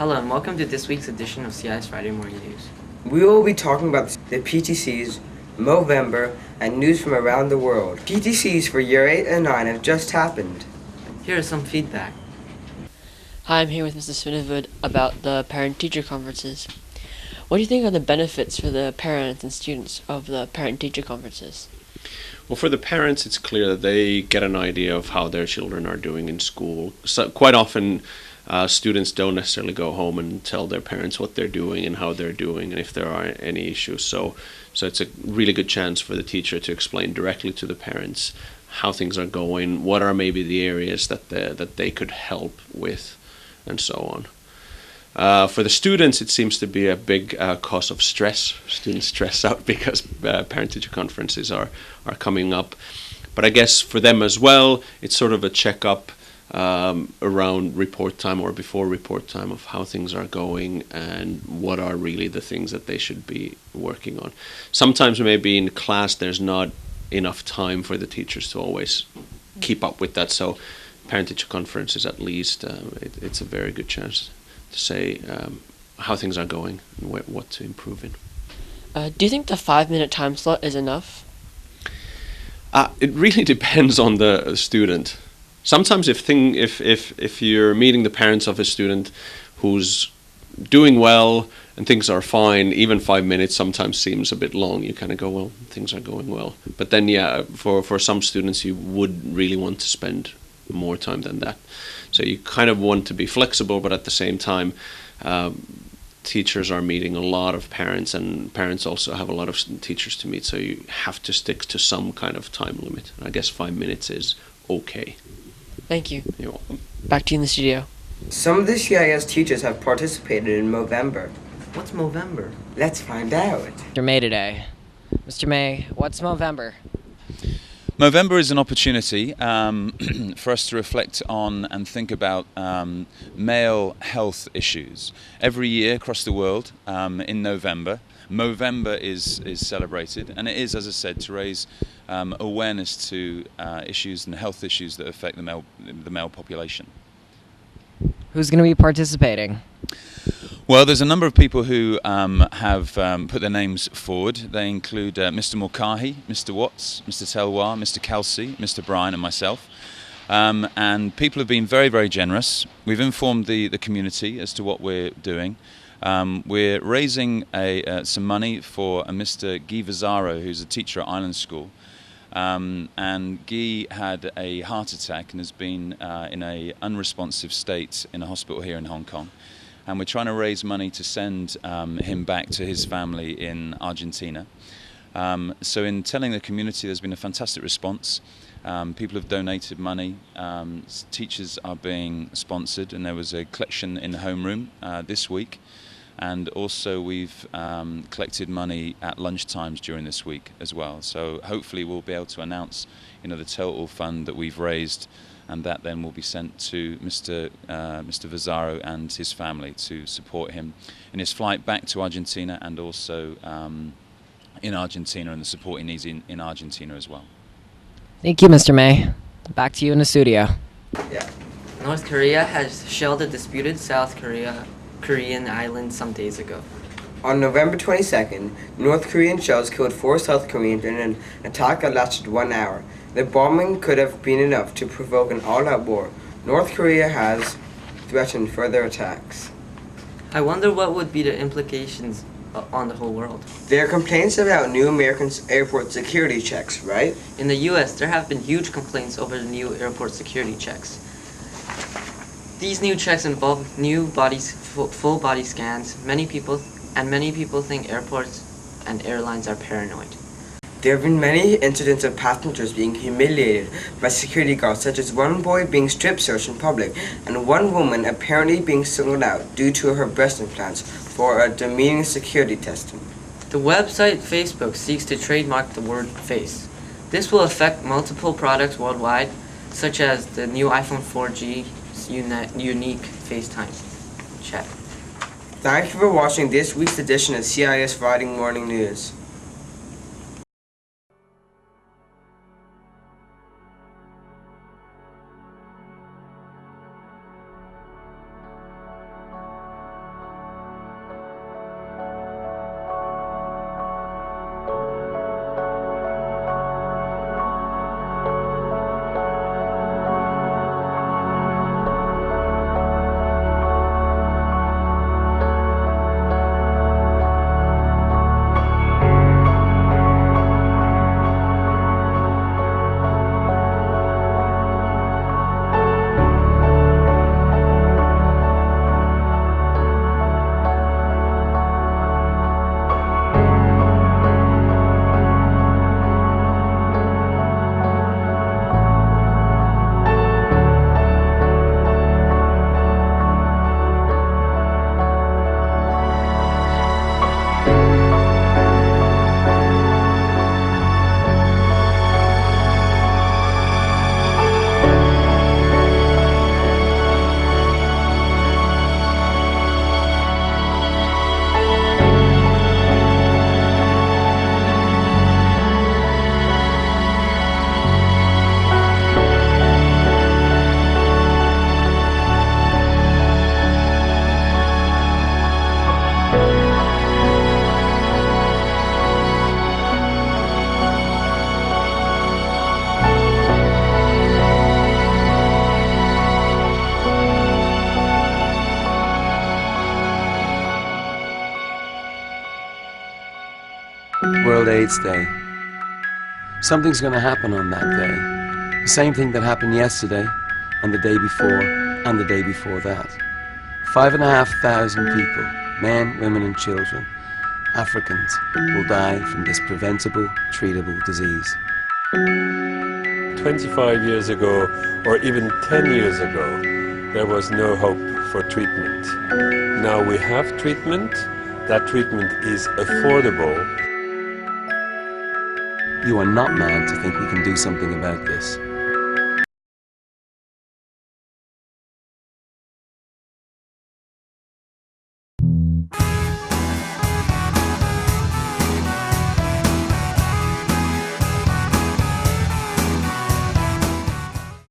Hello and welcome to this week's edition of CIS Friday Morning News. We will be talking about the PTCs, Movember, and news from around the world. PTCs for Year 8 and 9 have just happened. Here is some feedback. Hi, I'm here with Mr. Swinnevud about the parent-teacher conferences. What do you think are the benefits for the parents and students of the parent-teacher conferences? Well, for the parents, it's clear that they get an idea of how their children are doing in school. So quite often, students don't necessarily go home and tell their parents what they're doing and how they're doing and if there are any issues. So it's a really good chance for the teacher to explain directly to the parents how things are going, what are maybe the areas that they could help with, and so on. For the students, it seems to be a big cause of stress. Students stress out because parent-teacher conferences are coming up. But I guess for them as well, it's sort of a checkup around report time or before report time of how things are going and what are really the things that they should be working on. Sometimes maybe in class there's not enough time for the teachers to always keep up with that. So parent-teacher conferences, at least, it's a very good chance to say how things are going and what to improve in. Do you think the 5-minute time slot is enough? It really depends on the student. Sometimes if you're meeting the parents of a student who's doing well and things are fine, even 5 minutes sometimes seems a bit long. You kind of go, well, things are going well. But then, yeah, for some students, you would really want to spend more time than that. So you kind of want to be flexible, but at the same time, teachers are meeting a lot of parents, and parents also have a lot of teachers to meet, so you have to stick to some kind of time limit. I guess 5 minutes is okay. Thank you. You're welcome. Back to you in the studio. Some of the CIS teachers have participated in Movember. What's Movember? Let's find out. Mr. May today. Mr. May, what's Movember? Movember is an opportunity for us to reflect on and think about male health issues. Every year across the world in November, Movember is celebrated, and it is, as I said, to raise awareness to issues and health issues that affect the male population. Who's going to be participating? Well, there's a number of people who have put their names forward. They include Mr. Mulcahy, Mr. Watts, Mr. Telwar, Mr. Kelsey, Mr. Bryan and myself. And people have been very, very generous. We've informed the community as to what we're doing. We're raising some money for a Mr. Guy Vazzaro, who's a teacher at Island School. And Guy had a heart attack and has been in an unresponsive state in a hospital here in Hong Kong. And we're trying to raise money to send him back to his family in Argentina. So in telling the community, there's been a fantastic response. People have donated money, teachers are being sponsored, and there was a collection in the homeroom this week. And also we've collected money at lunchtimes during this week as well. So hopefully we'll be able to announce, the total fund that we've raised, and that then will be sent to Mr. Vazzaro and his family to support him in his flight back to Argentina, and also in Argentina, and the support he needs in Argentina as well. Thank you, Mr. May. Back to you in the studio. Yeah. North Korea has shelled a disputed South Korean island some days ago. On November 22nd, North Korean shells killed 4 South Koreans in an attack that lasted 1 hour. The bombing could have been enough to provoke an all-out war. North Korea has threatened further attacks. I wonder what would be the implications on the whole world. There are complaints about new American airport security checks, right? In the US, there have been huge complaints over the new airport security checks. These new checks involve full body scans. Many people think airports and airlines are paranoid. There have been many incidents of passengers being humiliated by security guards, such as one boy being strip searched in public and one woman apparently being singled out due to her breast implants for a demeaning security testing. The website Facebook seeks to trademark the word face. This will affect multiple products worldwide, such as the new iPhone 4G's unique FaceTime chat. Thank you for watching this week's edition of CIS Friday Morning News. World AIDS Day. Something's going to happen on that day. The same thing that happened yesterday, and the day before, and the day before that. 5,500 people, men, women and children, Africans, will die from this preventable, treatable disease. 25 years ago, or even 10 years ago, there was no hope for treatment. Now we have treatment. That treatment is affordable. You are not mad to think we can do something about this.